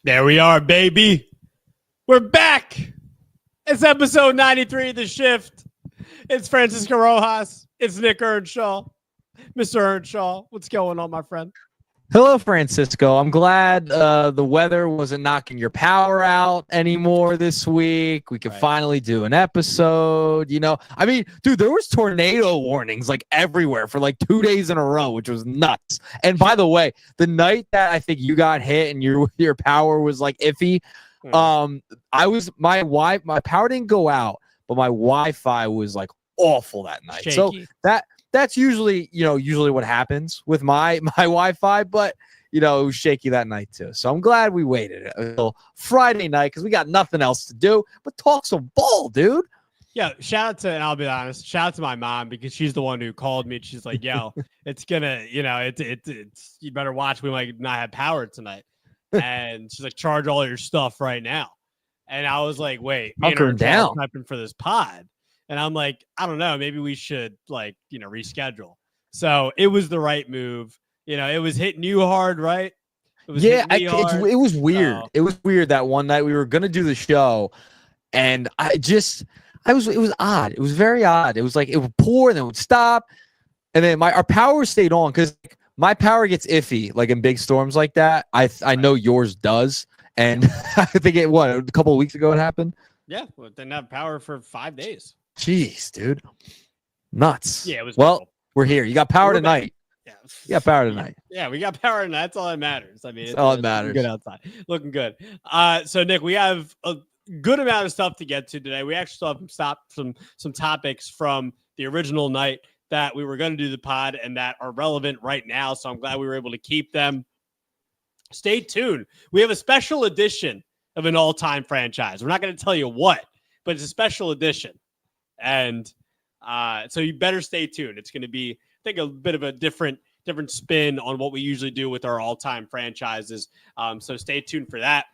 There we are, baby. We're back. It's episode 93 of The Shift. It's Francisco Rojas. It's Nick Earnshaw. Mr. Earnshaw, what's going on, my friend? Hello, Francisco. I'm glad the weather wasn't knocking your power out anymore this week. We could finally do an episode. You know, I mean, dude, there was tornado warnings like everywhere for like 2 days in a row, which was nuts. And by the way, the night that I think you got hit and your power was like iffy, my power didn't go out, but my Wi-Fi was like awful that night. Shaky. So that's usually what happens with my Wi-Fi, but it was shaky that night too. So I'm glad we waited until Friday night because we got nothing else to do but talk some ball, dude. Yeah, and I'll be honest, shout out to my mom because she's the one who called me. She's like, yo, it's gonna, it's you better watch. We might not have power tonight. And she's like, charge all your stuff right now. And I was like, wait, hunker down prepping for this pod. And I'm like, I don't know, maybe we should reschedule. So it was the right move. It was hitting you hard, right? It was it was weird. It was weird that one night we were going to do the show. And it was odd. It was very odd. It was like it would pour and then it would stop. And then our power stayed on because my power gets iffy, like in big storms like that. I know yours does. And I think a couple of weeks ago it happened? Yeah, well, didn't have power for 5 days. Jeez, dude. Nuts. Yeah, it was. Well, we're here. You got power tonight. Yeah. You got power tonight. Yeah, we got power tonight. That's all that matters. I mean, that's all that matters. Good outside. Looking good. So Nick, we have a good amount of stuff to get to today. We actually still have some topics from the original night that we were going to do the pod and that are relevant right now. So I'm glad we were able to keep them. Stay tuned. We have a special edition of an all-time franchise. We're not going to tell you what, but it's a special edition. And so you better stay tuned. It's going to be, I think, a bit of a different spin on what we usually do with our all-time franchises. So stay tuned for that.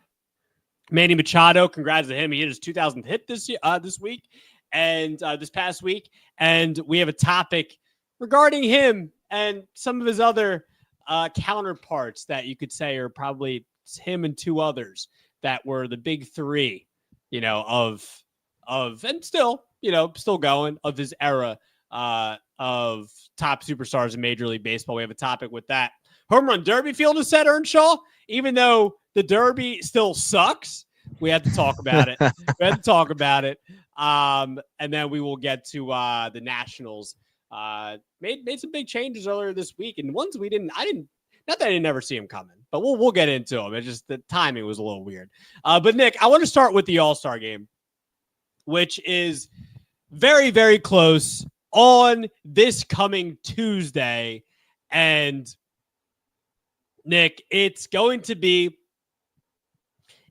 Manny Machado, congrats to him. He hit his 2000th hit this week and this past week. And we have a topic regarding him and some of his other counterparts that you could say are probably him and two others that were the big three, of and still going of his era of top superstars in Major League Baseball. We have a topic with that. Home run derby field is set, Earnshaw. Even though the derby still sucks, we have to talk about it. And then we will get to the Nationals. Made some big changes earlier this week, and ones I didn't ever see him coming, but we'll get into them. It's just the timing was a little weird. But Nick, I want to start with the All-Star game, which is very, very close on this coming Tuesday. And Nick, it's going to be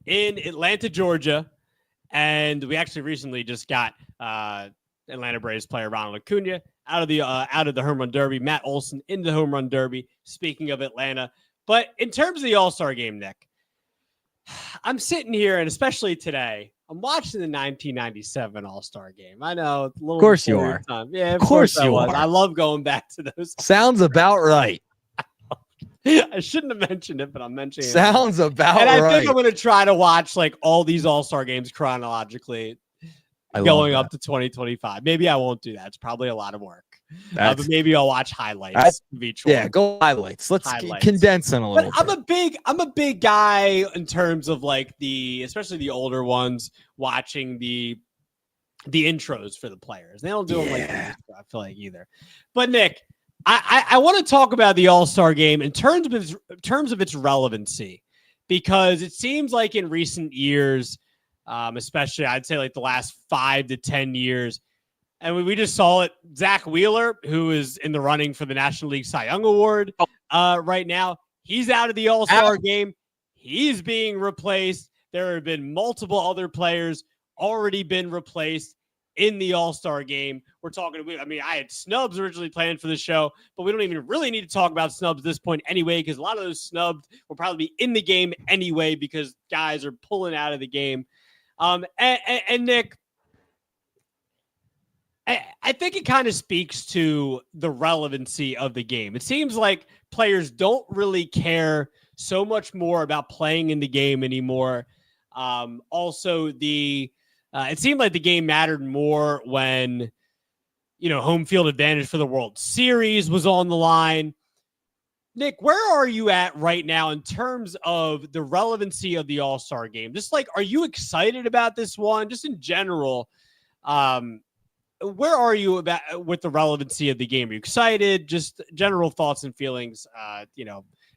in Atlanta, Georgia. And we actually recently just got Atlanta Braves player Ronald Acuna out of the home run derby. Matt Olson in the home run derby. Speaking of Atlanta, but in terms of the All-Star game, Nick, I'm sitting here, and especially today, I'm watching the 1997 All-Star game. I know, a little. Of course you are. Time. Yeah, of course you are. I love going back to those. Sounds about right. I shouldn't have mentioned it, but I'm mentioning it. Sounds about right. And I think I'm going to try to watch like all these All-Star games chronologically going up to 2025. Maybe I won't do that. It's probably a lot of work. But maybe I'll watch highlights of each one. Yeah, go highlights. Let's condense in a little bit. I'm a big guy in terms of like especially the older ones, watching the intros for the players. They don't do them like that, I feel like, either. But Nick, I want to talk about the All-Star game in terms of its relevancy, because it seems like in recent years, especially I'd say like the last 5 to 10 years, and we just saw it. Zach Wheeler, who is in the running for the National League Cy Young Award right now, he's out of the All-Star game. He's being replaced. There have been multiple other players already been replaced in the All-Star game. We're talking, I had snubs originally planned for the show, but we don't even really need to talk about snubs at this point anyway, because a lot of those snubs will probably be in the game anyway because guys are pulling out of the game. And Nick, I think it kind of speaks to the relevancy of the game. It seems like players don't really care so much more about playing in the game anymore. Also, it seemed like the game mattered more when, home field advantage for the World Series was on the line. Nick, where are you at right now in terms of the relevancy of the All-Star game? Just like, are you excited about this one? Just in general, where are you about with the relevancy of the game? Are you excited? Just general thoughts and feelings,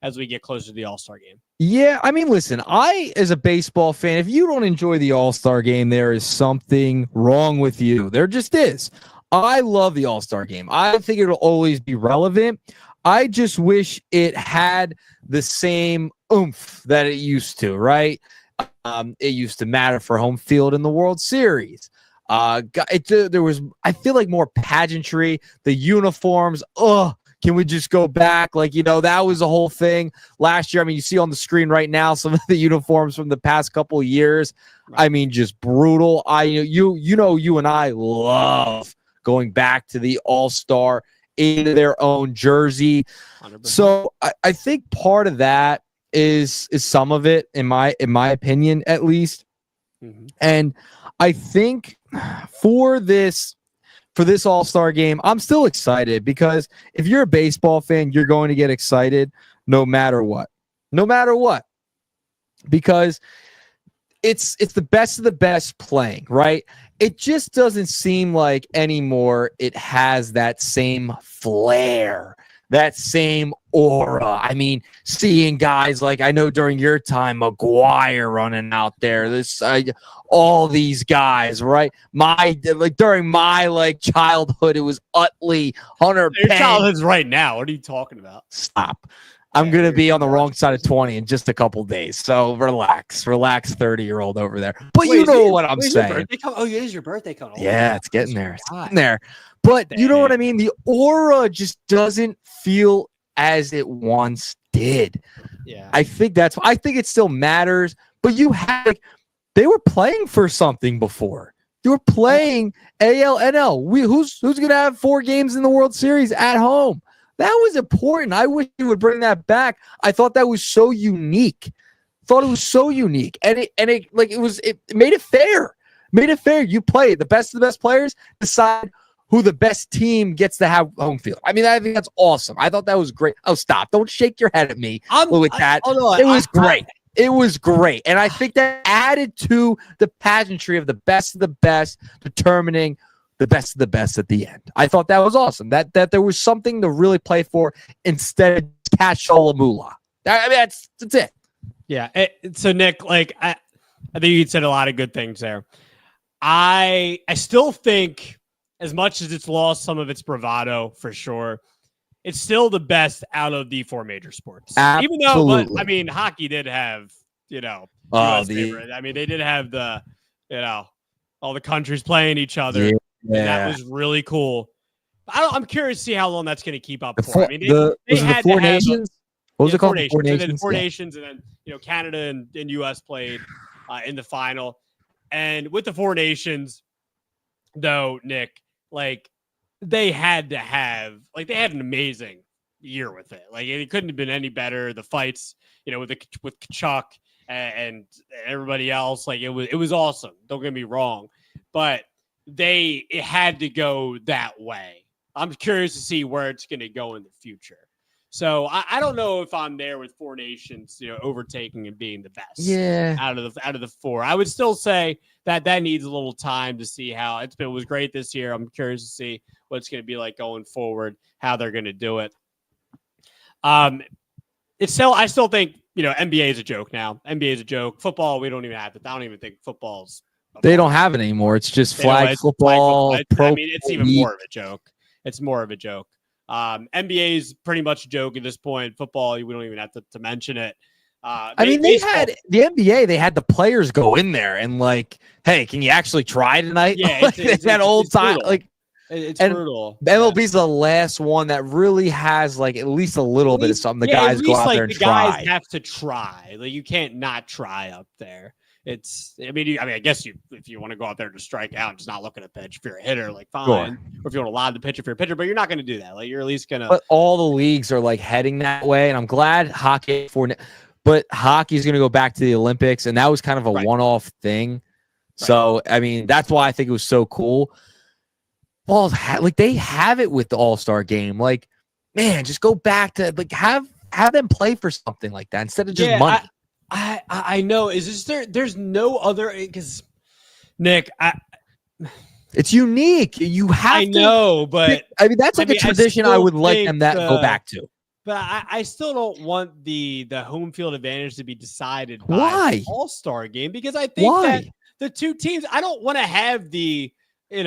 as we get closer to the All-Star game. Yeah, I mean, listen, as a baseball fan, if you don't enjoy the All-Star game, there is something wrong with you. There just is. I love the All-Star game. I think it'll always be relevant. I just wish it had the same oomph that it used to, right? It used to matter for home field in the World Series. There was, I feel like, more pageantry. The uniforms, can we just go back? Like, that was the whole thing last year. I mean, you see on the screen right now some of the uniforms from the past couple of years. Right. I mean, just brutal. You and I love going back to the All-Star into their own jersey. 100%. So I think part of that is some of it, in my opinion, at least. Mm-hmm. And I think for this All-Star game, I'm still excited, because if you're a baseball fan, you're going to get excited no matter what, because it's the best of the best playing, right? It just doesn't seem like anymore it has that same flair, that same aura. I mean, seeing guys like, I know during your time, McGuire running out there, all these guys, right? During my childhood, it was Utley, Hunter Your Pence. childhood's right now. What are you talking about? Stop. I'm going to be on the wrong side of 20 in just a couple days. So relax, 30-year-old over there. But you know what I'm saying. Oh, it is your birthday coming. Yeah, it's getting there. It's getting there. But you know what I mean? The aura just doesn't feel as it once did. Yeah. I think it still matters. But they were playing for something before. They were playing AL, NL. Who's going to have 4 games in the World Series at home? That was important. I wish you would bring that back. I thought that was so unique. And it made it fair. You play the best of the best players, decide who the best team gets to have home field. I mean, I think that's awesome. I thought that was great. Oh, stop. Don't shake your head at me with that. It was great. It was great. And I think that added to the pageantry of the best determining the best of the best at the end. I thought that was awesome. That there was something to really play for instead of cash all the moolah. I mean, that's it. Yeah. So Nick, I think you said a lot of good things there. I still think, as much as it's lost some of its bravado for sure, it's still the best out of the 4 major sports. Absolutely. Even though, hockey did have, US favorite. I mean, they did have the, all the countries playing each other. Yeah. And that was really cool. I'm curious to see how long that's going to keep up for. What was it, the 4 nations? What was it called? 4 nations. And then 4 nations, and then Canada and US played in the final. And with the 4 nations, though, Nick, they had to have they had an amazing year with it. It couldn't have been any better. The fights, with Kachuk and everybody else, it was awesome. Don't get me wrong, but it had to go that way. I'm curious to see where it's going to go in the future. So I don't know if I'm there with 4 nations, overtaking and being the best. Yeah. Out of the 4, I would still say that needs a little time to see how it was great this year. I'm curious to see what it's going to be like going forward, how they're going to do it. I still think, NBA is a joke now. NBA is a joke. Football, we don't even have it. I don't even think football's. They don't have it anymore. It's just flag football. It's even more of a joke. It's more of a joke. NBA is pretty much a joke at this point. Football, we don't even have to mention it. They had the NBA. They had the players go in there and hey, can you actually try tonight? Yeah, it's that old time. It's brutal. MLB's the last one that really has at least a little bit of something. The guys go out there and try. Guys have to try. You can't not try up there. I guess if you want to go out there to strike out and just not look at a pitch, if you're a hitter, fine. Sure. Or if you want to lob the pitch if you're a pitcher, but you're not going to do that. You're at least going to. But all the leagues are heading that way, and I'm glad hockey but hockey is going to go back to the Olympics, and that was kind of a one-off thing. Right. So, I mean, that's why I think it was so cool. Balls, like, they have it with the All-Star game. Like, man, just go back to, like, have them play for something like that instead of just money. I know. Is this there's no other, because Nick, it's unique. You have I know, but I mean, that's like a tradition I would like them to go back to. But I still don't want the home field advantage to be decided by the All-Star game, because I think that the two teams, I don't want to have the, I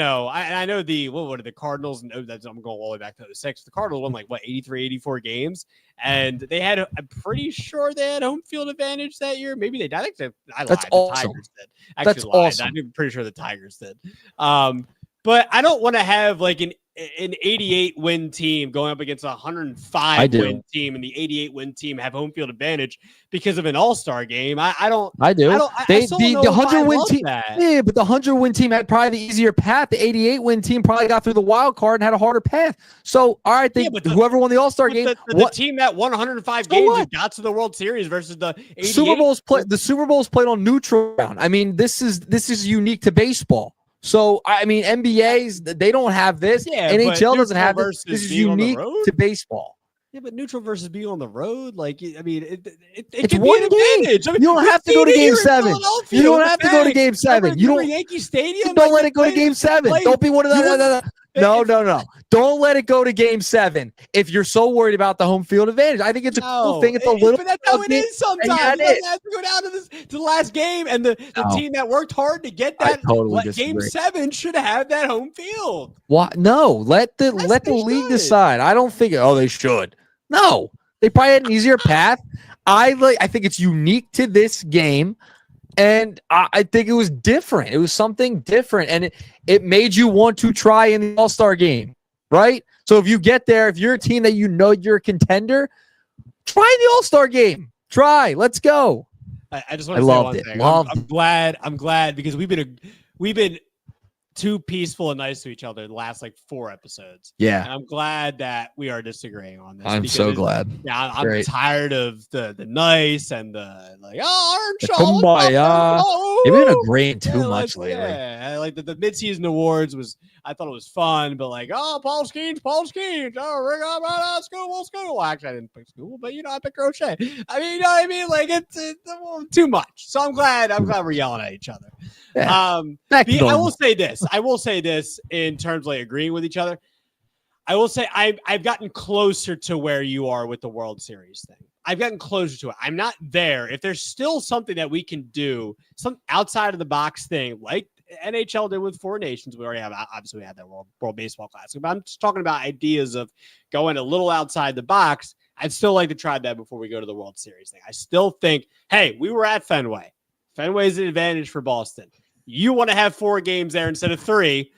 know what are the Cardinals, and I'm going all the way back to 06. The Cardinals won 83, 84 games, and they had, I'm pretty sure they had home field advantage that year. Maybe they did. I think I lied. That's awesome. The Tigers did. That's awesome. I'm pretty sure the Tigers did. But I don't want to have an 88 win team going up against a 105 win team, and the 88 win team have home field advantage because of an All-Star game. I do. The 100 win team. Yeah, but the 100 win team had probably the easier path. The 88 win team probably got through the wild card and had a harder path. So, all right, whoever won the All-Star game, the team that won 105 games and got to the World Series versus the 88. The Super Bowl's played on neutral ground. I mean, this is unique to baseball. So, I mean, NBAs, they don't have this. Yeah, NHL doesn't have this. This is unique to baseball. Yeah, but neutral versus being on the road, I mean, it's one game. I mean, you don't have to go to Game 7. You don't have to go to Game 7. You don't. Yankee Stadium. Don't let it go to Game 7. Don't be one of the. No. Don't let it go to Game 7 if you're so worried about the home field advantage. I think it's a cool thing. It's a little. But that's how it is sometimes. You have to go down to the last game, and the team that worked hard to get that Game 7 should have that home field. What? No, let the league decide. I don't think. Oh, they should. No, they probably had an easier path. I think it's unique to this game. And I think it was different. It was something different. And it made you want to try in the All-Star game, right? So if you get there, if you're a team that you're a contender, try the All-Star game. Try. Let's go. I just want to say one thing. I'm glad because we've been too peaceful and nice to each other the last 4 episodes. Yeah. And I'm glad that we are disagreeing on this. I'm so glad. Yeah, I'm tired of the nice and the orange. Kumbaya. You've been agreeing too much lately. Yeah, the midseason awards I thought it was fun, but Paul Skeens. Oh, Rick, I'm school. Well, actually, I didn't pick school, but I picked crochet. I mean, you know what I mean? It's too much. So I'm glad we're yelling at each other. Yeah. I will say this in terms of agreeing with each other. I will say I've gotten closer to where you are with the World Series thing. I've gotten closer to it. I'm not there. If there's still something that we can do, some outside of the box thing, like NHL did with Four Nations, we already have. Obviously, we had that World Baseball Classic, but I'm just talking about ideas of going a little outside the box. I'd still like to try that before we go to the World Series thing. I still think, hey, we were at Fenway. Fenway's an advantage for Boston. You want to have 4 games there instead of 3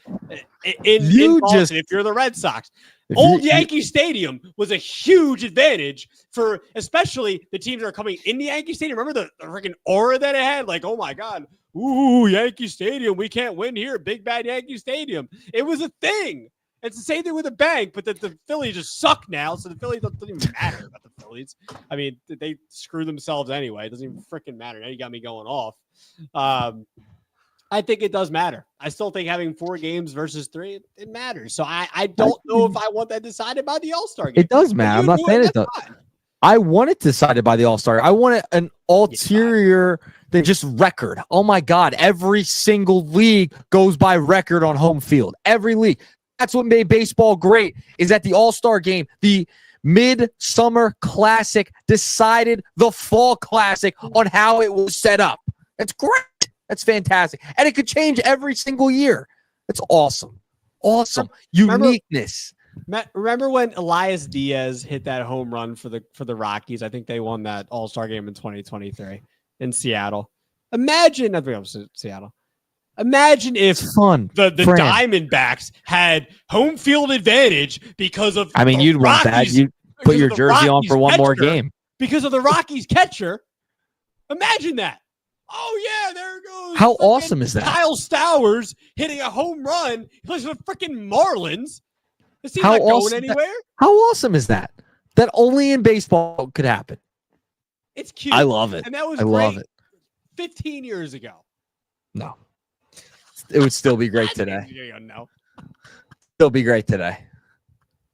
in Boston if you're the Red Sox. Old Yankee Stadium was a huge advantage for especially the teams that are coming in the Yankee Stadium. Remember the freaking aura that it had? Oh, my God. Ooh, Yankee Stadium. We can't win here. Big, bad Yankee Stadium. It was a thing. It's the same thing with the bank, but the Phillies just suck now, so the Phillies doesn't even matter about the Phillies. I mean, they screw themselves anyway. It doesn't even freaking matter. Now you got me going off. I think it does matter. I still think having 4 games versus 3, it matters. So I don't know if I want that decided by the All-Star game. It does matter. I'm not saying it does. I want it decided by the All-Star. I want an ulterior than just record. Oh, my God. Every single league goes by record on home field. Every league. That's what made baseball great, is that the All-Star game, the Midsummer Classic decided the Fall Classic on how it was set up. That's great. That's fantastic. And it could change every single year. That's awesome. Awesome. Uniqueness. Remember when Elias Diaz hit that home run for the Rockies? I think they won that All-Star game in 2023 in Seattle. Imagine if the Diamondbacks had home field advantage because of you'd want that. You'd put your jersey on for one more game. Because of the Rockies catcher. Imagine that. Oh, yeah, there it goes. How awesome is that? Kyle Stowers hitting a home run. He plays for the freaking Marlins. Is he not going anywhere? How awesome is that? That only in baseball could happen. It's cute. I love it. And that was I great love it. 15 years ago. No. It would still be great today. No. Still be great today.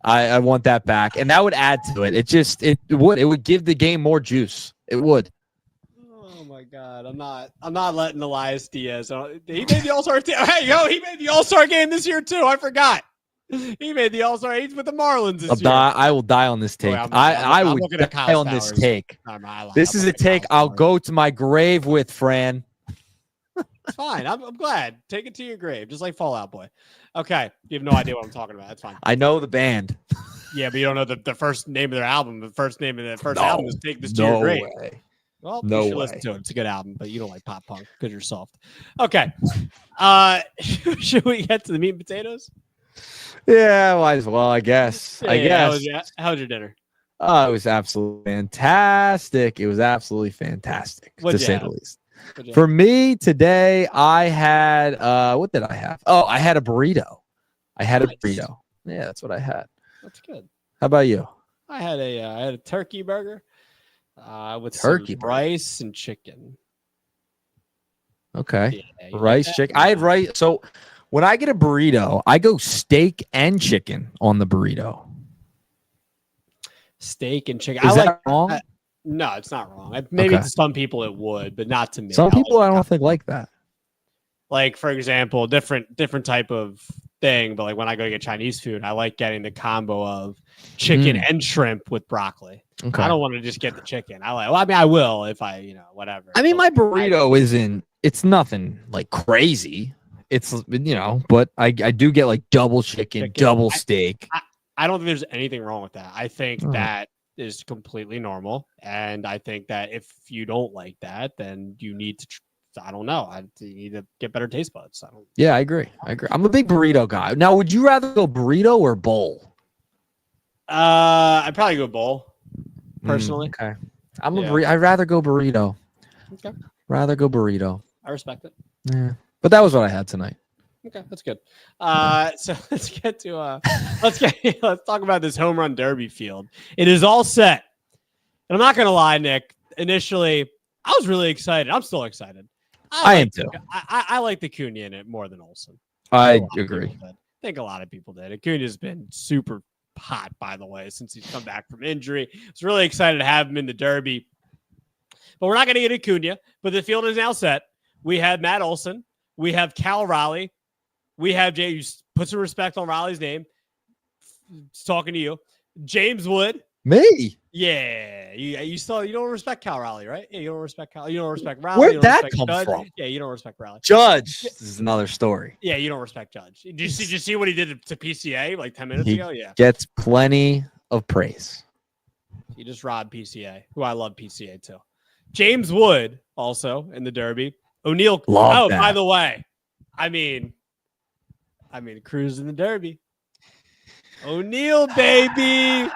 I want that back. And that would add to it. It would give the game more juice. It would. Oh my God. I'm not letting Elias Diaz. He made the All-Star team. Hey, he made the All-Star game this year too. I forgot. He made the All-Star. He's with the Marlins this year. I will die on this take. I would die on this take. This is a take I'll go to my grave with, Fran. It's fine. I'm glad. Take it to your grave, just like Fall Out Boy. Okay. You have no idea what I'm talking about. That's fine. I know the band. Yeah, but you don't know the first name of their album. The first name of the first album is Take This to Your Grave. Way. Well, no you should listen to it. It's a good album, but you don't like pop punk because you're soft. Okay. Should we get to the meat and potatoes? Yeah, might as well, I guess. How was your dinner? Oh, it was absolutely fantastic. It was absolutely fantastic, to say the least. For me today, I had what did I have? Oh, I had a burrito. A burrito. Yeah, that's what I had. That's good. How about you? I had a turkey burger with turkey some rice and chicken. Okay. Yeah, rice, chicken. I had rice. So when I get a burrito, I go steak and chicken on the burrito. Steak and chicken. Is that wrong? No, it's not wrong. Maybe to some people it would, but not to me. Some people I don't think like that. Like, for example, different type of thing. But like when I go to get Chinese food, I like getting the combo of chicken and shrimp with broccoli. Okay. I don't want to just get the chicken. I will if I, whatever. I mean, my burrito it's nothing like crazy. It's, but I do get like double chicken. Double steak. I don't think there's anything wrong with that. I think that is completely normal. And I think that if you don't like that, then you need to, I don't know. You need to get better taste buds. Yeah, I agree. I'm a big burrito guy. Now, would you rather go burrito or bowl? I'd probably go bowl, personally. Okay. I'd rather go burrito. Okay. Rather go burrito. I respect it. Yeah. But that was what I had tonight. Okay, that's good. So let's get to let's talk about this home run derby field. It is all set. And I'm not gonna lie, Nick. Initially, I was really excited. I'm still excited. I am too. I like the Acuna in it more than Olsen. I agree. I think a lot of people did. Acuna's been super hot, by the way, since he's come back from injury. I was really excited to have him in the derby. But we're not going to get Acuna. But the field is now set. We have Matt Olson. We have Cal Raleigh. We have Jay. You put some respect on Raleigh's name. It's talking to you. James Wood. Me? Yeah. You don't respect Cal Raleigh, right? Yeah, you don't respect Cal. You don't respect Raleigh. Where'd that come from? Yeah, you don't respect Raleigh. Judge. This is another story. Yeah, you don't respect Judge. Did you see what he did to PCA like 10 minutes ago? Yeah. Gets plenty of praise. He just robbed PCA, who I love PCA too. James Wood also in the Derby. O'Neill. Love that. By the way, I mean, Cruz in the Derby. O'Neill, baby.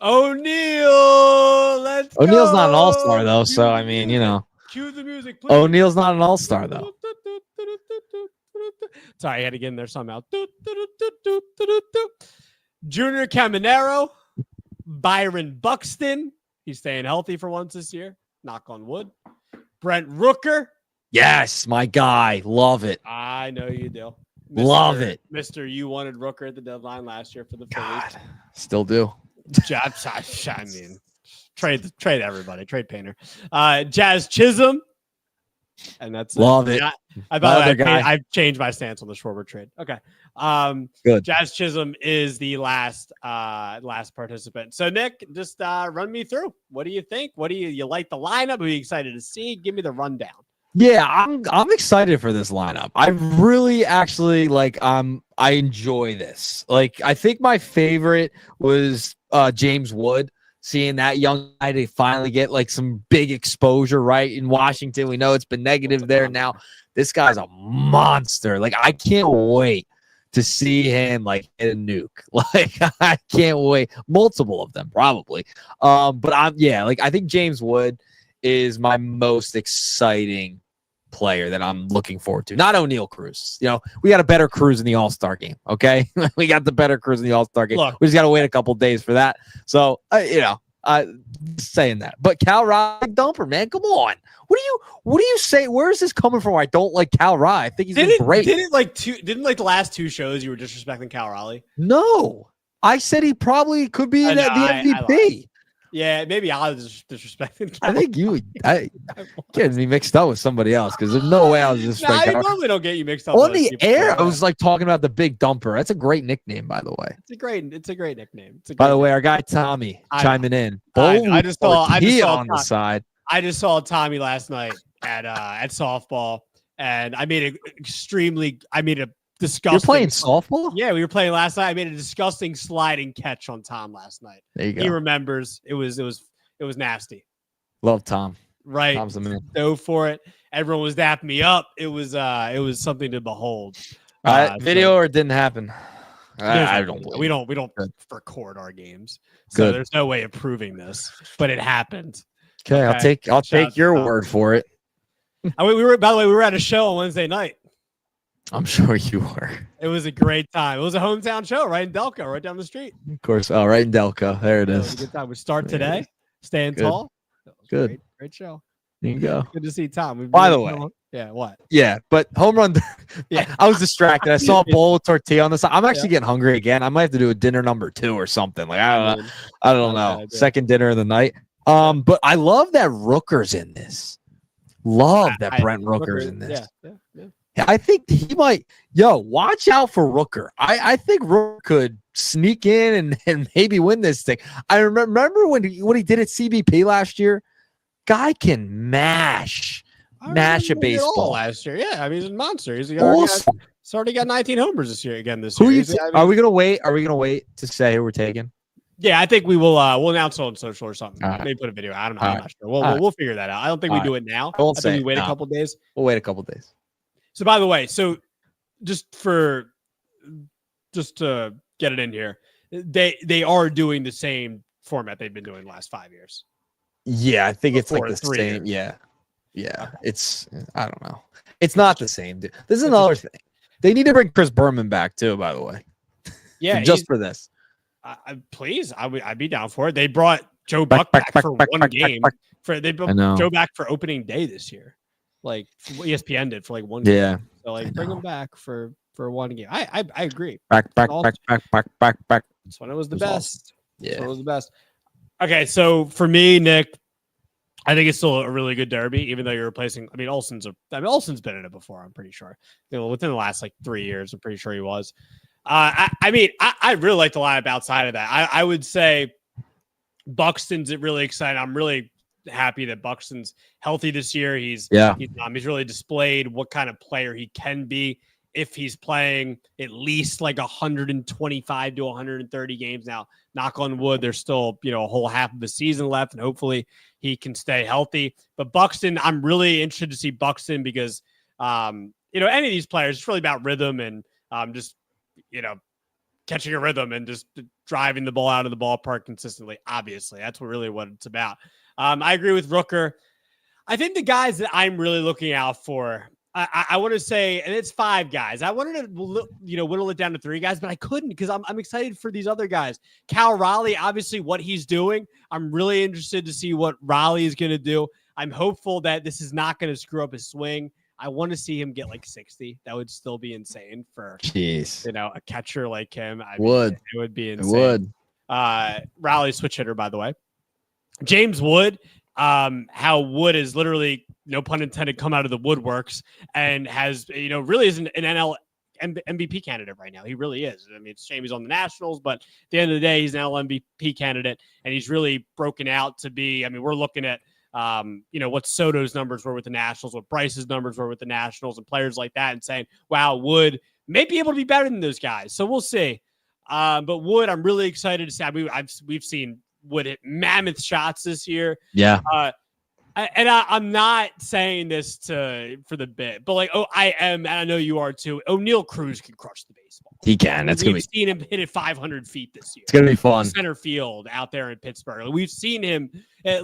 O'Neill. Let's go. O'Neill's not an all-star though, so I mean, Cue the music, please. O'Neill's not an all-star though. Sorry, I had to get in there somehow. Junior Caminero, Byron Buxton. He's staying healthy for once this year. Knock on wood. Brent Rooker. Yes, my guy. Love it. I know you do. Love it. Mr. You wanted Rooker at the deadline last year for the Phillies. Still do. I mean, trade everybody. Trade Painter. Jazz Chisholm. And that's love it. I've changed my stance on the Schwarber trade. Okay. Good. Jazz Chisholm is the last participant. So Nick, just run me through. What do you think? What do you like the lineup? Are you excited to see? Give me the rundown. Yeah, I'm excited for this lineup. I really actually I enjoy this. Like, I think my favorite was James Wood. Seeing that young guy to finally get like some big exposure right in Washington. We know it's been negative there now. This guy's a monster. Like, I can't wait to see him like hit a nuke. Like, I can't wait. Multiple of them probably. But I think James Wood is my most exciting player that I'm looking forward to. Not O'Neill Cruz. We got a better Cruz in the All-Star game. Okay. We got the better Cruz in the All-Star game. Look, we just got to wait a couple days for that. So, Saying that, but Cal Rye dumper, man, come on. What do you say? Where is this coming from? I don't like Cal Rye. I think he's been great. Didn't the last 2 shows you were disrespecting Cal Raleigh? No, I said he probably could be the MVP. Yeah, maybe I was disrespecting. I think I getting me mixed up with somebody else because there's no way I was disrespecting. I normally don't get you mixed up on the air. I was like talking about the big dumper. That's a great nickname, by the way. It's a great nickname. By the way, our guy Tommy chiming in. I just saw on the side. I just saw Tommy last night at softball, and I made a disgusting. You're playing softball? Yeah, we were playing last night. I made a disgusting sliding catch on Tom last night. There you go. He remembers. It was nasty. Love Tom. Right. Tom's the man. Go for it. Everyone was dapping me up. It was something to behold. Video or it didn't happen. I don't. We don't record our games, so there's no way of proving this. But it happened. Okay, I'll take your word for it. We were, by the way, we were at a show on Wednesday night. I'm sure you were. It was a great time. It was a hometown show right in Delco, right down the street. Of course. Oh, right in Delco. There it is. It was a good time. We start today, staying tall. Good. Great show. There you go. Good to see Tom. By the way. Yeah, what? Yeah, but home run. Yeah. I was distracted. I saw a bowl of tortilla on the side. I'm actually getting hungry again. I might have to do a dinner number 2 or something. Like, I don't know. Second dinner of the night. But I love that Rooker's in this. Love that Brent Rooker's in this. Yeah. I think he might. Watch out for Rooker. I think Rooker could sneak in and maybe win this thing. I remember when he did at CBP last year. Guy can mash a baseball last year. Yeah, I mean he's a monster. He's awesome. already got 19 homers this year. Are we gonna wait? Are we gonna wait to say who we're taking? Yeah, I think we will. We'll announce it on social or something. Right. Maybe put a video. I don't know. I'm not sure. We'll figure that out. I don't think we do it now. I think we wait a couple days. We'll wait a couple days. So, by the way, just to get it in here, they are doing the same format they've been doing the last 5 years. Yeah, I think it's like the 3 same. years. Yeah. Okay. It's I don't know. It's not the same, dude. This is another thing. They need to bring Chris Berman back too. By the way. Yeah, just for this. Please, I'd be down for it. They brought Joe Buck back for one game. They brought Joe back for opening day this year. Like ESPN did for like one game. Yeah. So bring him back for one game. I agree. Back. That's when it was the best. Awesome. Yeah. That's when it was the best. Okay, so for me, Nick, I think it's still a really good derby, even though you're replacing. I mean, Olson's been in it before. I'm pretty sure. Within the last 3 years, I'm pretty sure he was. I really like the lineup outside of that. I would say Buxton's really exciting. I'm really happy that Buxton's healthy this year. He's really displayed what kind of player he can be if he's playing at least 125 to 130 games. Now, knock on wood, there's still a whole half of the season left, and hopefully he can stay healthy. But Buxton, I'm really interested to see Buxton because any of these players, it's really about rhythm and just catching a rhythm and just driving the ball out of the ballpark consistently. Obviously, that's what it's about. I agree with Rooker. I think the guys that I'm really looking out for, I want to say, and it's 5 guys. I wanted to, whittle it down to 3 guys, but I couldn't because I'm excited for these other guys. Cal Raleigh, obviously, what he's doing. I'm really interested to see what Raleigh is going to do. I'm hopeful that this is not going to screw up his swing. I want to see him get 60. That would still be insane for a catcher like him. It would be insane. It would. Raleigh switch hitter, by the way. James Wood, how Wood is literally, no pun intended, come out of the woodworks and has, really is an NL MVP candidate right now. He really is. I mean, it's a shame he's on the Nationals, but at the end of the day, he's an NL MVP candidate, and he's really broken out to be, we're looking at, what Soto's numbers were with the Nationals, what Bryce's numbers were with the Nationals, and players like that, and saying, wow, Wood may be able to be better than those guys. So we'll see. But Wood, I'm really excited to see. We've seen Wood hit mammoth shots this year. Yeah. I'm not saying this for the bit, but I am, and I know you are too. O'Neal Cruz can crush the baseball. He can. We've seen him hit it 500 feet this year. It's gonna be fun. Center field out there in Pittsburgh. We've seen him at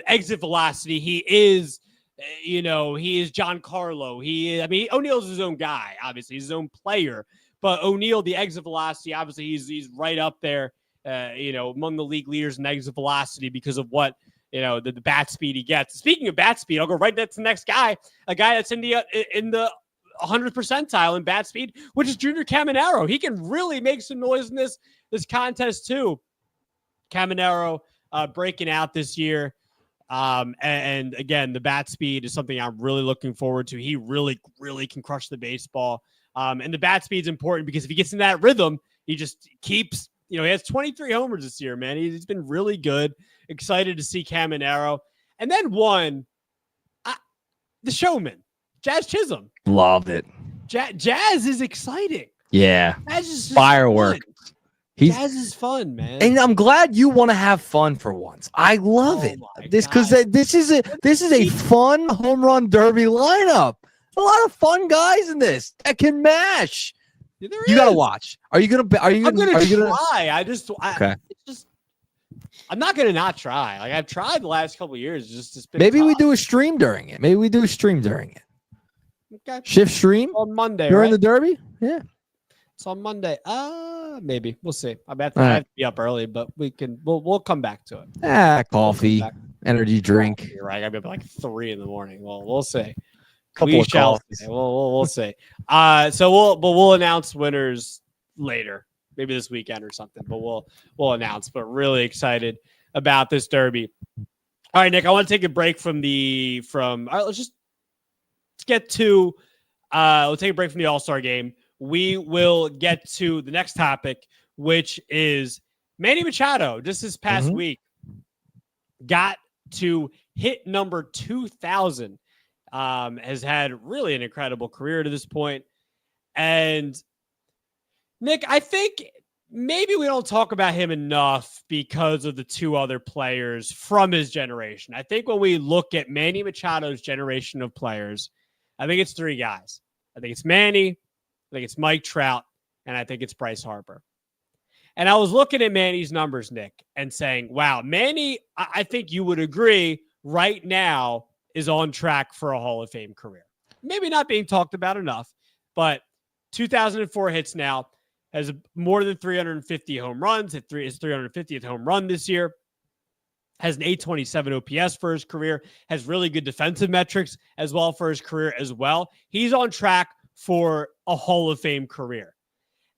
exit velocity. He is, he is Giancarlo. O'Neal's his own guy. Obviously, he's his own player. But O'Neal, the exit velocity, obviously, he's right up there among the league leaders in exit velocity because of what, the bat speed he gets. Speaking of bat speed, I'll go right to the next guy, a guy that's in the 100th percentile in bat speed, which is Junior Caminero. He can really make some noise in this contest too. Caminero breaking out this year. And again, the bat speed is something I'm really looking forward to. He really, really can crush the baseball. And the bat speed is important because if he gets in that rhythm, he just keeps, he has 23 homers this year, man. He's been really good. Excited to see Caminero. And then the showman, Jazz Chisholm. Loved it. Jazz is exciting. Yeah. Jazz is firework. Jazz is fun, man. And I'm glad you want to have fun for once. I love it. Because this is a fun home run derby lineup. A lot of fun guys in this that can mash. You gotta watch. Are you gonna? I'm gonna try. Okay. I'm not gonna not try. Like I've tried the last couple of years. Maybe we do a stream during it. Okay. Shift stream on Monday. During the derby. Yeah. It's on Monday. Maybe we'll see. I have to be up early, but we'll come back to it. Coffee, energy drink. You're right. I gotta be up at like 3 a.m. Well, we'll see. Couple of coffees. We'll see. We'll announce winners later, maybe this weekend or something. But we'll announce. But really excited about this derby. All right, Nick. I want to take a break from. All right, let's get to. We'll take a break from the All-Star game. We will get to the next topic, which is Manny Machado. Just this past week, got to hit number 2,000. Has had really an incredible career to this point. And Nick, I think maybe we don't talk about him enough because of the two other players from his generation. I think when we look at Manny Machado's generation of players, I think it's 3 guys. I think it's Manny, I think it's Mike Trout, and I think it's Bryce Harper. And I was looking at Manny's numbers, Nick, and saying, wow, Manny, I think you would agree right now is on track for a Hall of Fame career. Maybe not being talked about enough, but 2004 hits now, has more than 350 home runs, his 350th home run this year, has an 827 OPS for his career, has really good defensive metrics as well for his career as well. He's on track for a Hall of Fame career.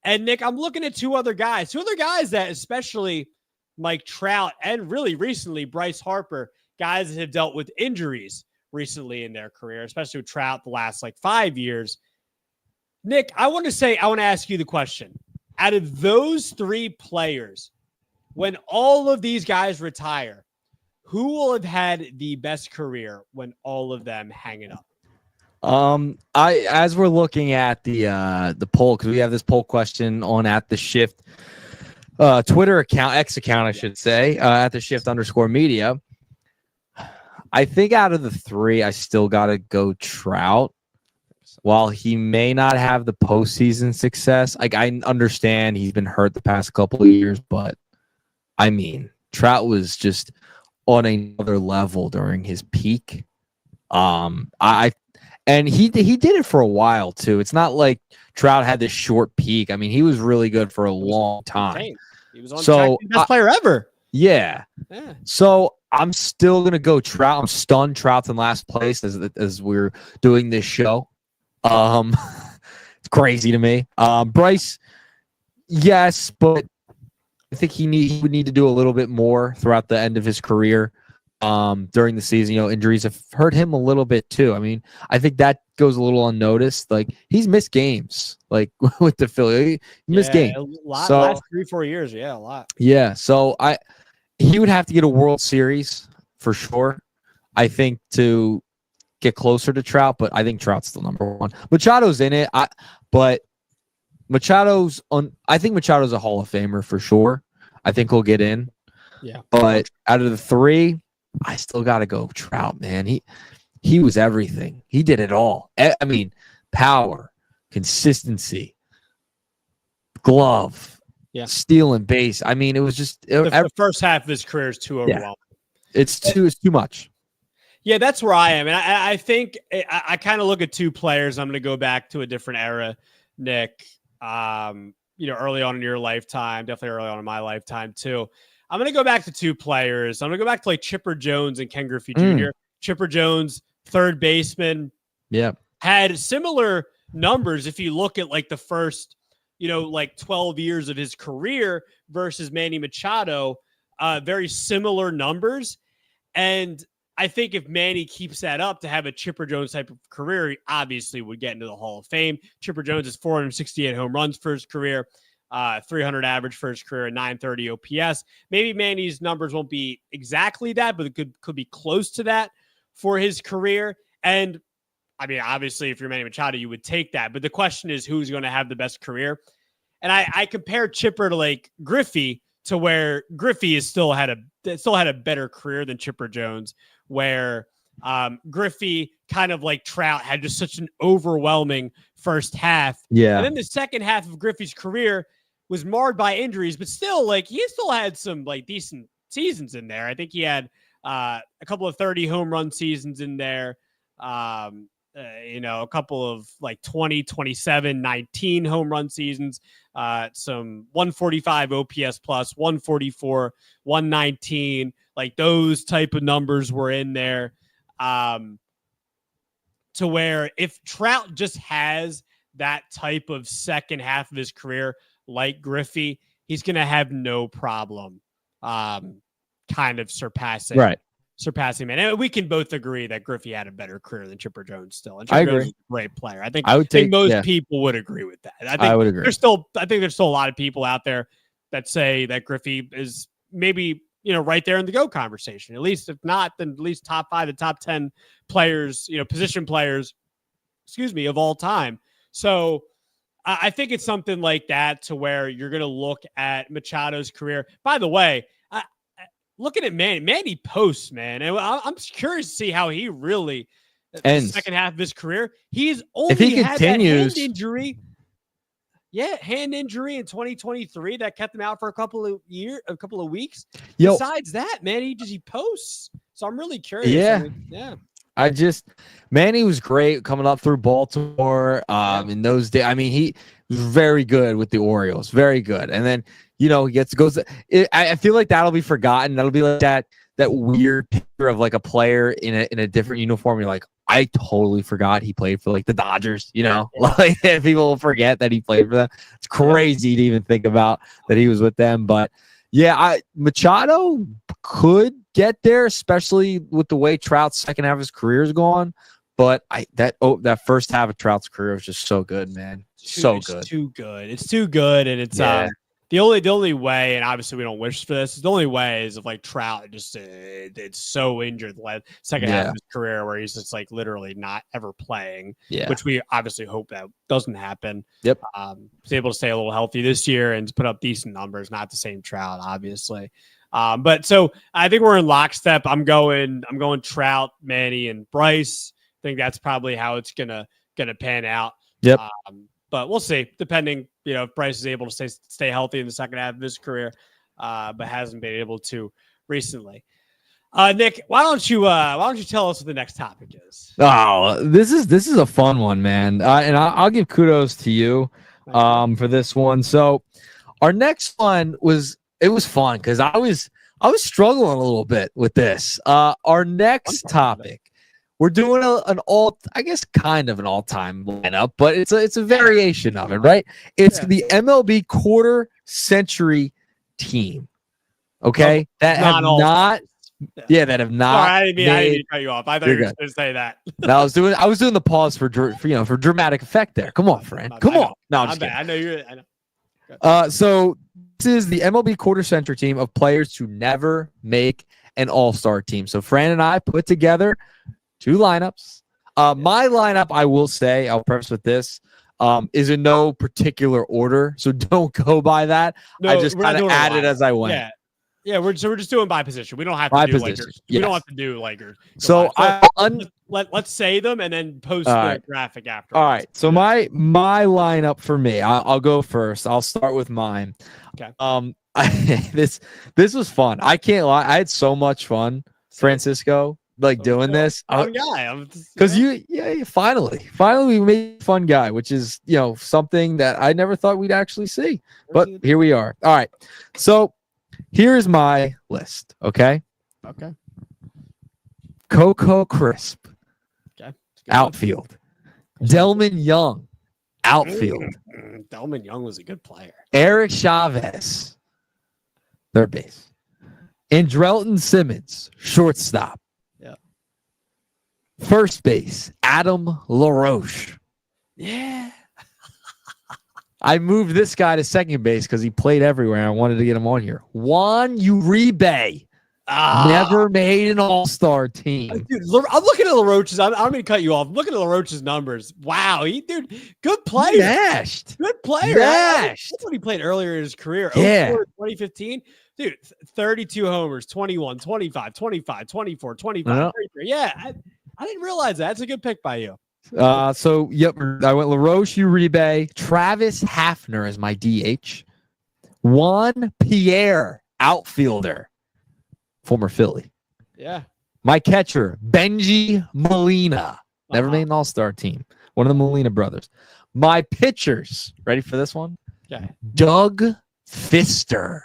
And Nick, I'm looking at two other guys that especially Mike Trout and really recently Bryce Harper, guys that have dealt with injuries recently in their career, especially with Trout the last 5 years. Nick, I want to ask you the question. Out of those 3 players, when all of these guys retire, who will have had the best career when all of them hang it up? As we're looking at the poll, because we have this poll question on at the shift Twitter account, X account, I should say, at the shift _media. I think out of the 3, I still got to go Trout. While he may not have the postseason success, I understand he's been hurt the past couple of years, but I mean, Trout was just on another level during his peak. And he did it for a while too. It's not like Trout had this short peak. I mean, he was really good for a long time. He was on track to be the best player ever. Yeah. So I'm still gonna go Trout. I'm stunned Trout's in last place as we're doing this show. It's crazy to me. Bryce, yes, but I think he would need to do a little bit more throughout the end of his career. During the season, injuries have hurt him a little bit too. I mean, I think that goes a little unnoticed. He's missed games, with the Philly, he missed games. Last 3-4 years, a lot. Yeah, so he would have to get a World Series for sure. I think to get closer to Trout, but I think Trout's still number 1. Machado's in it, but Machado's on. I think Machado's a Hall of Famer for sure. I think he'll get in. Yeah, but out of the 3. I still got to go Trout, man. He was everything. He did it all. I mean, power, consistency, glove, steal and base. I mean, it was just the first half of his career is too overwhelming. It's too much. Yeah, that's where I am, and I think I kind of look at 2 players. I'm going to go back to a different era, Nick. early on in your lifetime, definitely early on in my lifetime too. I'm going to go back to two players. I'm going to go back to like Chipper Jones and Ken Griffey Jr. Chipper Jones, third baseman. Yeah. Had similar numbers if you look at like the first, like 12 years of his career versus Manny Machado, very similar numbers. And I think if Manny keeps that up to have a Chipper Jones type of career, he obviously would get into the Hall of Fame. Chipper Jones is 468 home runs for his career, 300 average for his career, and 930 OPS. Maybe Manny's numbers won't be exactly that, but it could be close to that for his career. And I mean, obviously, if you're Manny Machado, you would take that. But the question is, who's going to have the best career? And I compared Chipper to like Griffey, to where Griffey is still had a better career than Chipper Jones, where Griffey, kind of like Trout, had just such an overwhelming first half. Yeah. And then the second half of Griffey's career was marred by injuries, but still, like, he still had some like decent seasons in there. I think he had a couple of 30 home run seasons in there. A couple of like 20, 27, 19 home run seasons, some 145 OPS plus, 144, 119, like those type of numbers were in there. To where if Trout just has that type of second half of his career, like Griffey, he's going to have no problem kind of surpassing man. And we can both agree that Griffey had a better career than Chipper Jones still. And Chipper Jones is a great player. I think most people would agree with that. I would agree. I think there's still a lot of people out there that say that Griffey is maybe, right there in the GOAT conversation. At least if not, then at least top 5 to top 10 players, position players, of all time. So I think it's something like that, to where you're going to look at Machado's career. By the way, looking at Manny posts, man, and I'm curious to see how he really ends the second half of his career. He's only had that hand injury. Yeah, hand injury in 2023 that kept him out for a couple of weeks. Besides that, man, he posts. So I'm really curious. Yeah. Manny was great coming up through Baltimore in those days. I mean, he was very good with the Orioles, very good. And then, I feel like that'll be forgotten. That'll be like that weird picture of like a player in a different uniform. You're like, I totally forgot he played for like the Dodgers, like people will forget that he played for them. It's crazy to even think about that he was with them. But yeah, Machado could get there, especially with the way Trout's second half of his career is going. But that first half of Trout's career was just so good, man. So good. It's too good. It's too good. And it's the only way, and obviously we don't wish for this, the only way is if like Trout just it's so injured the second half of his career, where he's just like literally not ever playing, which we obviously hope that doesn't happen. Yep. He's able to stay a little healthy this year and put up decent numbers, not the same Trout, obviously. But so I think we're in lockstep. I'm going Trout, Manny, and Bryce. I think that's probably how it's gonna pan out. Yep. But we'll see, depending, if Bryce is able to stay healthy in the second half of his career, but hasn't been able to recently. Nick, why don't you tell us what the next topic is? Oh, this is a fun one, man. And I'll give kudos to you for this one. So our next one was fun because I was struggling a little bit with this. Our next topic. We're doing kind of an all-time lineup, but it's a variation of it, right? It's the MLB quarter century team. Okay, that have not. Sorry, I didn't mean to cut you off. I thought you were going to say that. No, I was doing the pause for dramatic effect there. Come on, friend. Come on. No, I'm just kidding. I know. So this is the MLB quarter century team of players to never make an all-star team. So Fran and I put together 2 lineups. My lineup, I will say, I'll preface with this, is in no particular order, so don't go by that. I just kind of added as I went. Yeah, we're just doing by position. We don't have to do Lakers. We don't have to do Lakers. So let's say them and then post the graphic after. All right. So my lineup for me, I'll go first. I'll start with mine. Okay. This was fun. I can't lie. I had so much fun, Francisco, like doing this. Fun guy. Because finally we made a fun guy, which is something that I never thought we'd actually see. But here we are. All right. So here's my list. Okay. Coco Crisp. Okay. Outfield. Delman Young. Outfield. Delman Young was a good player. Eric Chavez. Third base. Andrelton Simmons. Shortstop. Yeah. First base. Adam LaRoche. Yeah. I moved this guy to second base because he played everywhere. I wanted to get him on here. Juan Uribe. Never made an all-star team. Dude, I'm looking at LaRoche's. I'm going to cut you off. I'm looking at LaRoche's numbers. Wow. Good player. Dashed. Good player. Dashed. That's what he played earlier in his career. Yeah. 2015. Dude, 32 homers, 21, 25, 25, 24, 25, 33. Yeah, I didn't realize that. That's a good pick by you. So, yep, I went LaRoche, Uribe, Travis Hafner as my DH. Juan Pierre, outfielder, former Philly. Yeah. My catcher, Benji Molina. Never made an all-star team. One of the Molina brothers. My pitchers, ready for this one? Okay. Doug Fister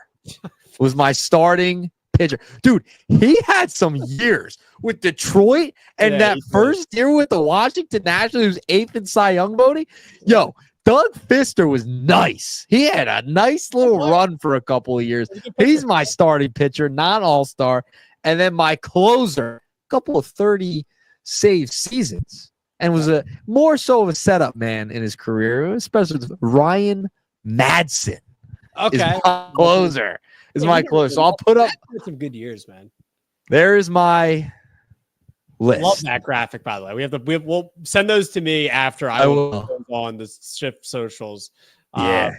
was my starting pitcher. Dude, he had some years with Detroit and that first year with the Washington Nationals, he was 8th in Cy Young voting. Yo, Doug Fister was nice. He had a nice little run for a couple of years. He's my starting pitcher, not all-star. And then my closer, a couple of 30 save seasons, and was a more so of a setup man in his career, especially with Ryan Madsen. Okay. Is my closer. So I'll put up some good years, man. There's my list. Love that graphic, by the way. We'll send those to me after I will go on the shift socials. Yeah.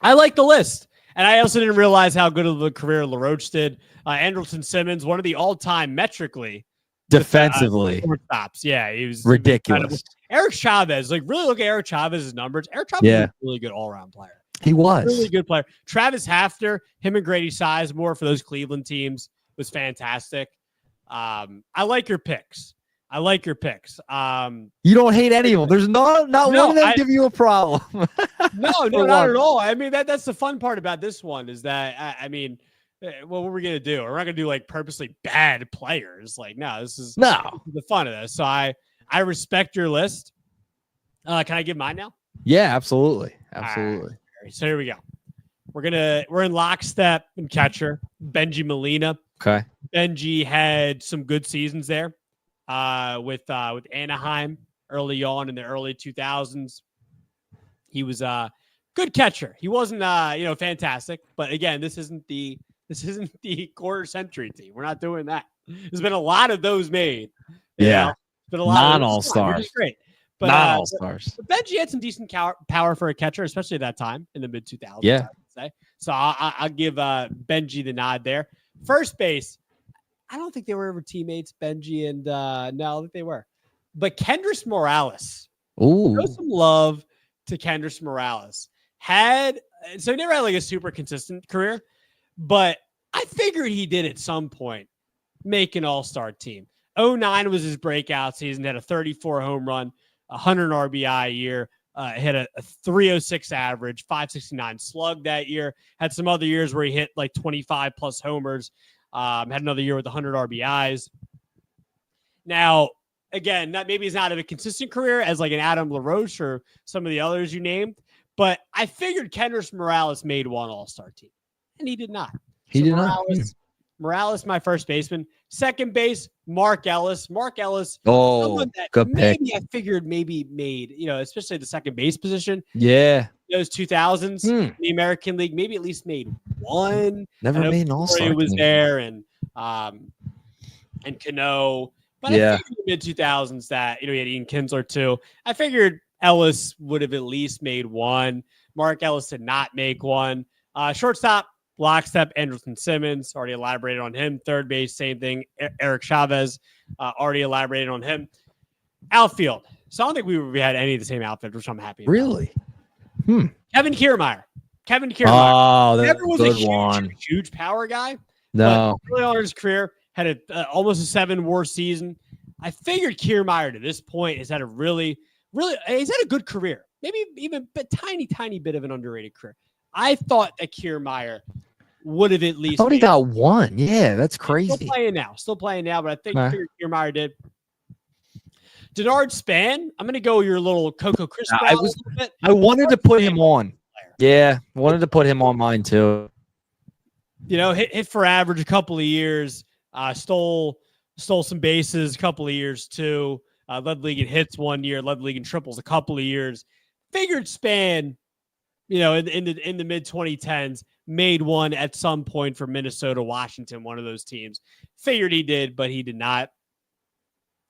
I like the list. And I also didn't realize how good of a career LaRoche did. Andrelton Simmons, one of the all-time metrically defensively shortstops. Yeah, he was ridiculous. Incredible. Eric Chavez, really look at Eric Chavez's numbers. Eric Chavez is a really good all-around player. He was really good player. Travis Hafner, him and Grady Sizemore for those Cleveland teams was fantastic. I like your picks. You don't hate any of them. There's not one of them give you a problem. No, not at all. I mean, that's the fun part about this one is that what were we gonna do? We're not gonna do like purposely bad players. Like, no, this is the fun of this. So I respect your list. Can I give mine now? Yeah, absolutely. Right, so here we go. We're in lockstep in catcher, Benji Molina. Okay. Benji had some good seasons there with Anaheim early on in the early 2000s. He was a good catcher. He wasn't fantastic, but again, this isn't the quarter century team. We're not doing that. There's been a lot of those made. Yeah. Been a lot non-all-stars. Which is great. But, not all-stars. But Benji had some decent power for a catcher, especially at that time in the mid-2000s. Yeah. I would say. So I'll give Benji the nod there. First base, I don't think they were ever teammates, Benji and no, I think they were. But Kendrys Morales. Ooh. Show some love to Kendrys Morales. He never had like a super consistent career, but I figured he did at some point make an all-star team. 2009 was his breakout season. Had a 34 home run, 100 RBI a year. Hit a 306 average, 569 slug that year. Had some other years where he hit like 25 plus homers. Had another year with 100 RBIs. Now, again, maybe he's not of a consistent career as like an Adam LaRoche or some of the others you named, but I figured Kendrys Morales made one all-star team, and he did not. Morales, my first baseman. Second base, Mark Ellis. Oh, good pick. I figured maybe made, especially the second base position. Yeah. Those 2000s, the American League, maybe at least made one. Never made an all-star team. Was there and Cano. But I figured in the mid-2000s that, he had Ian Kinsler too. I figured Ellis would have at least made one. Mark Ellis did not make one. Shortstop, lockstep, Andrelton Simmons, already elaborated on him. Third base, same thing. Eric Chavez, already elaborated on him. Outfield. So I don't think we had any of the same outfield, which I'm happy about. Really? Kevin Kiermaier. Oh, that's never was a good one. Huge power guy. No. Early on in his career, had almost a 7 WAR season. I figured Kiermaier to this point has had a really he's had a good career. Maybe even a tiny bit of an underrated career. I thought that Kiermaier would have at least. I thought he got one. Yeah, that's crazy. Still playing now, but I think figured Kiermaier did. Denard Span, I'm going to go your little Coco Chris. I wanted to put him on. Yeah, wanted to put him on mine too. You know, hit for average a couple of years. Stole some bases a couple of years too. Led the league in hits 1 year. Led the league in triples a couple of years. Figured Span, you know, in the mid 2010s, made one at some point for Minnesota, Washington, one of those teams. Figured he did, but he did not.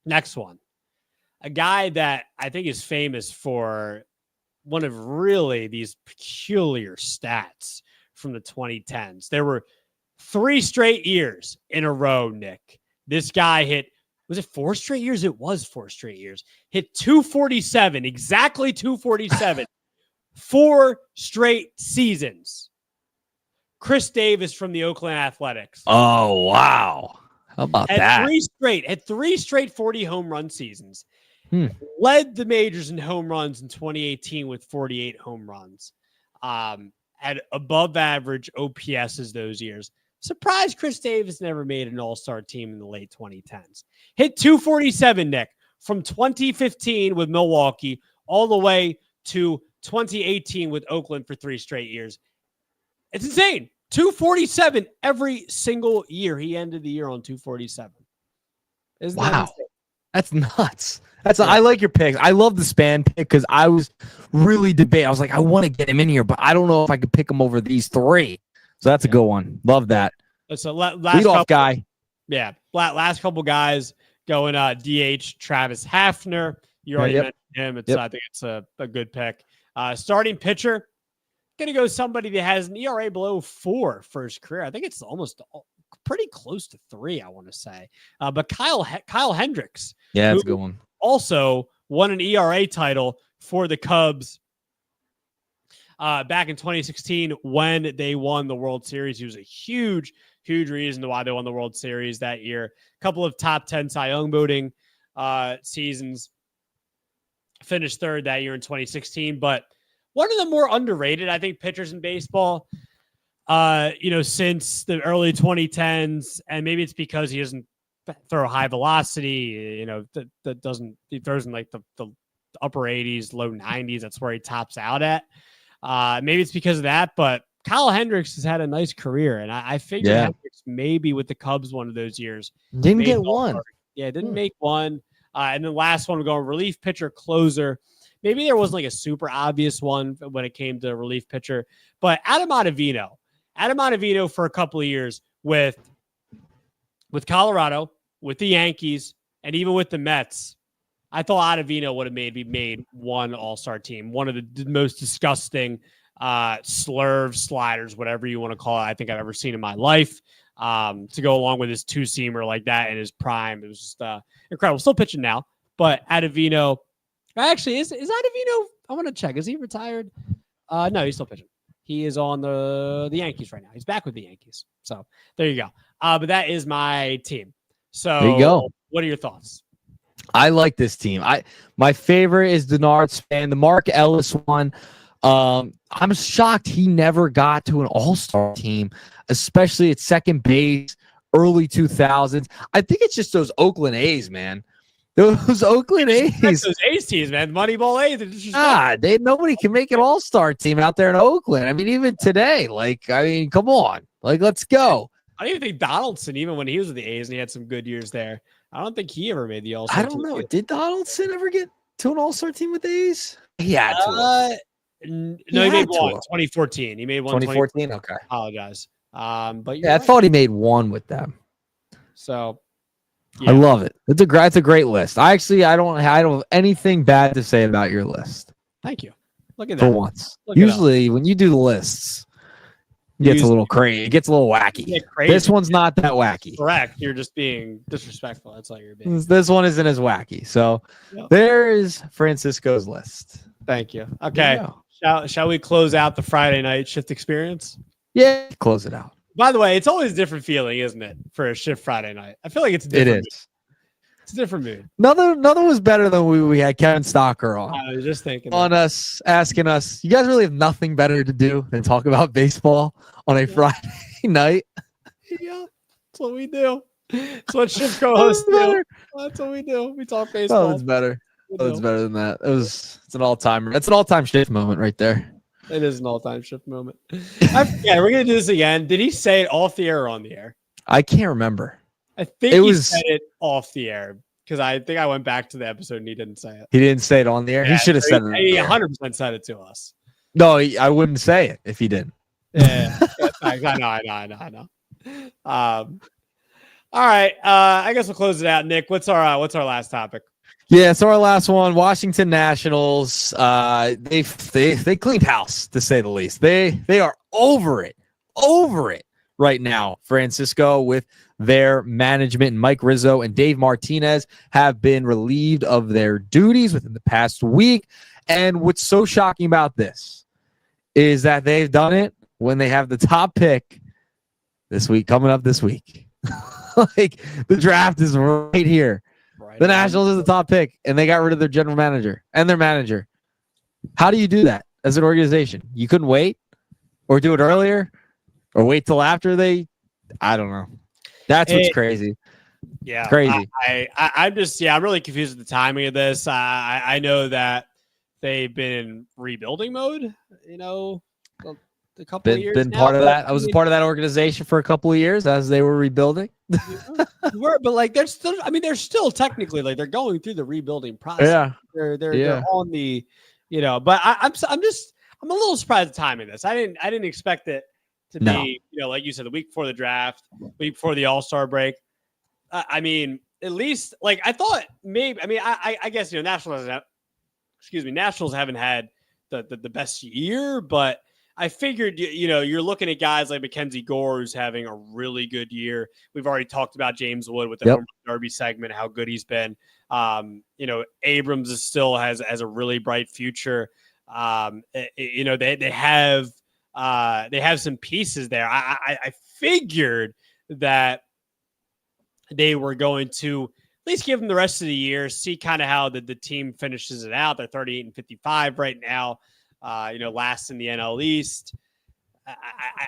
Next one. A guy that I think is famous for one of really these peculiar stats from the 2010s. There were 3 straight years in a row, Nick. This guy hit, was it 4 straight years? It was 4 straight years. Hit 247, exactly 247, 4 straight seasons. Chris Davis from the Oakland Athletics. Oh, wow. How about that? Had 3 straight 40 home run seasons. Led the majors in home runs in 2018 with 48 home runs. Had above average OPSs those years. Surprised Chris Davis never made an all-star team in the late 2010s. Hit 247, Nick, from 2015 with Milwaukee all the way to 2018 with Oakland for 3 straight years. It's insane. 247 every single year. He ended the year on 247. Isn't that insane? That's nuts. I like your picks. I love the Span pick because I was really debating. I was like, I want to get him in here, but I don't know if I could pick him over these 3. So that's a good one. Love that. So last leadoff guy. Yeah. Last couple guys going DH Travis Hafner. You already mentioned him. I think it's a good pick. Starting pitcher. Going to go somebody that has an ERA below 4 for his career. I think it's almost pretty close to 3, I want to say. But Kyle Hendricks. Yeah, that's a good one. Also won an ERA title for the Cubs back in 2016 when they won the World Series. He was a huge reason to why they won the World Series that year. A couple of top 10 Cy Young voting seasons. Finished 3rd that year in 2016. But one of the more underrated, I think, pitchers in baseball, since the early 2010s. And maybe it's because he doesn't throw high velocity, he throws in like the upper 80s, low 90s. That's where he tops out at. Maybe it's because of that, but Kyle Hendricks has had a nice career, and I figured Hendricks maybe with the Cubs one of those years. Didn't get one. Yeah, didn't make one. And then last one, we're going relief pitcher, closer. Maybe there wasn't like a super obvious one when it came to relief pitcher, but Adam Ottavino for a couple of years with Colorado, with the Yankees, and even with the Mets. I thought Ottavino would have made one all-star team, one of the most disgusting slurve sliders, whatever you want to call it, I think I've ever seen in my life. To go along with his 2-seamer like that in his prime. It was just incredible. Still pitching now, but Ottavino, actually, is Ottavino, I want to check. Is he retired? No, he's still pitching. He is on the Yankees right now. He's back with the Yankees. So there you go. But that is my team. So there you go. What are your thoughts? I like this team. My favorite is Denard Span, the Mark Ellis one. I'm shocked he never got to an all-star team, especially at second base, early 2000s. I think it's just those Oakland A's, man. Those Oakland A's. Those A's teams, man. Moneyball A's. Nobody can make an all-star team out there in Oakland. I mean, even today, come on. Let's go. I don't even think Donaldson, even when he was with the A's and he had some good years there, I don't think he ever made the all-star team. I don't know. Did Donaldson ever get to an all-star team with the A's? He had to. No, he made one. 2014. He made one. 2014. Okay. I apologize. But yeah, I thought he made one with them. So yeah. I love it. It's a great list. I don't have anything bad to say about your list. Thank you. Look at that. For once. Usually when you do the lists, it gets a little crazy. It gets a little wacky. This one's not that wacky. Correct. You're just being disrespectful. That's all you're being. This one isn't as wacky. So there is Francisco's list. Thank you. Okay. Shall we close out the Friday night shift experience? Yeah, close it out. By the way, it's always a different feeling, isn't it, for a shift Friday night? I feel like it's a different mood. It's a different mood. Nothing was better than we had Kevin Stocker on. I was just thinking on us, asking us, you guys really have nothing better to do than talk about baseball on a Friday night? Yeah, that's what we do. That's what shift co-hosts do. That's what we do. We talk baseball. Oh, it's better. It's better than that. It's an all-timer. It's an all-time shift moment right there. It is an all-time shift moment. Yeah, we're gonna do this again. Did he say it off the air or on the air? I can't remember. I think he said it off the air because I think I went back to the episode and he didn't say it. He didn't say it on the air. Yeah, he should have said it. He 100% said it to us. No, I wouldn't say it if he didn't. Yeah, I know. All right. I guess we'll close it out. Nick, what's our last topic? Yeah, so our last one, Washington Nationals. They cleaned house, to say the least. They are over it right now. Francisco, with their management, Mike Rizzo and Dave Martinez, have been relieved of their duties within the past week. And what's so shocking about this is that they've done it when they have the top pick this week, coming up this week. Like, the draft is right here. The Nationals is the top pick, and they got rid of their general manager and their manager. How do you do that as an organization? You couldn't wait or do it earlier or wait till after I don't know. That's what's crazy. Yeah. Crazy. I'm really confused with the timing of this. I know that they've been in rebuilding mode, a couple of years been now, part of that. I was part of that organization for a couple of years as they were rebuilding. But they're still technically they're going through the rebuilding process. Yeah, they're on the, But I'm a little surprised at the timing of this. I didn't expect it to be, like you said, the week before the draft, week before the All-Star break. At least I thought maybe. I guess Nationals haven't had the best year, but I figured, you're looking at guys like Mackenzie Gore, who's having a really good year. We've already talked about James Wood with the Home Run Derby segment, how good he's been. Abrams still has a really bright future. They have some pieces there. I figured that they were going to at least give them the rest of the year, see kind of how the team finishes it out. They're 38-55 right now. Last in the NL East.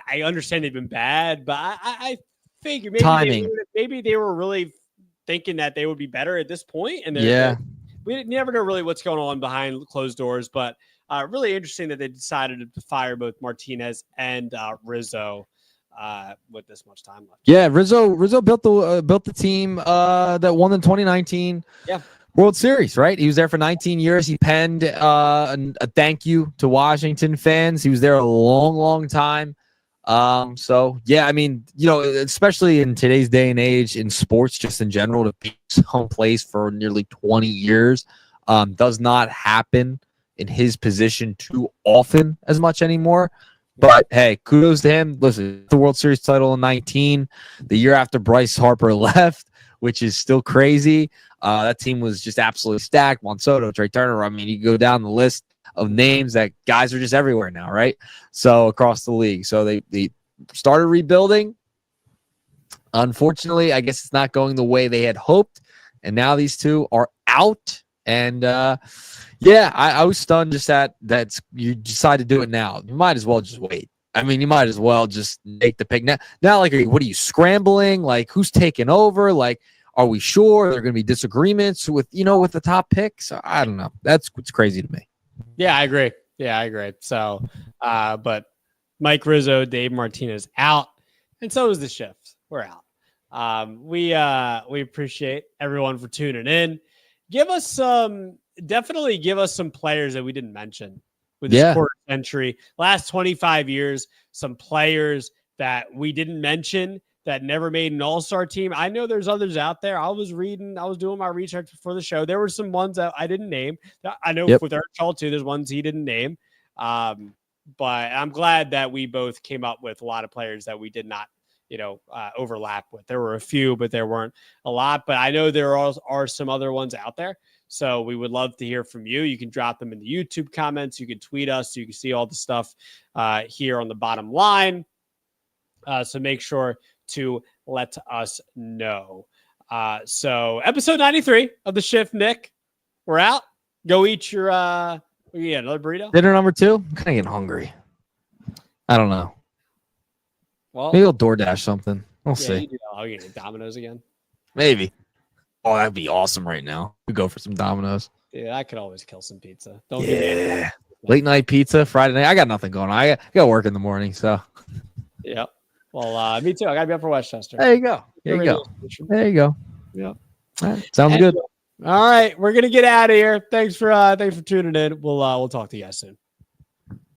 I understand they've been bad, but I figure maybe they were really thinking that they would be better at this point. And we never know really what's going on behind closed doors, but really interesting that they decided to fire both Martinez and Rizzo with this much time left. Yeah, Rizzo built the team that won in 2019. Yeah. World Series, right? He was there for 19 years. He penned a thank you to Washington fans. He was there a long, long time. So, yeah, especially in today's day and age in sports, just in general, to be someplace for nearly 20 years does not happen in his position too often as much anymore. But, hey, kudos to him. Listen, the World Series title in 19, the year after Bryce Harper left, which is still crazy. That team was just absolutely stacked. Juan Soto, Trey Turner. You go down the list of names that guys are just everywhere now, right? So across the league. So they started rebuilding. Unfortunately, I guess it's not going the way they had hoped. And now these two are out. And I was stunned just that you decided to do it now. You might as well just wait. You might as well just make the pick now. Now, what are you scrambling? Who's taking over? Are we sure there are going to be disagreements with the top picks? I don't know. That's what's crazy to me. Yeah, I agree. So, but Mike Rizzo, Dave Martinez out, and so is the shift. We're out. We appreciate everyone for tuning in. Definitely give us some players that we didn't mention with this quarter century. Last 25 years, some players that we didn't mention that never made an all-star team. I know there's others out there. I was doing my research before the show. There were some ones that I didn't name. I know with Eric Shaw too, there's ones he didn't name. But I'm glad that we both came up with a lot of players that we did not, overlap with. There were a few, but there weren't a lot. But I know there are some other ones out there. So we would love to hear from you. You can drop them in the YouTube comments. You can tweet us. You can see all the stuff here on the bottom line. So make sure to let us know. So episode 93 of The Shift, Nick. We're out. Go eat your another burrito. Dinner number 2. I'm kind of getting hungry. I don't know. Well, maybe I'll DoorDash something. We'll see. I'll get Domino's again. Maybe. Oh, that'd be awesome right now. We go for some Domino's. Dude, I could always kill some pizza. Late night pizza, Friday night. I got nothing going on. I got work in the morning, so. Yep. Well, me too. I gotta be up for Westchester. There you go. There you go. Yep. Right. Sounds good. All right, we're gonna get out of here. Thanks for tuning in. We'll talk to you guys soon.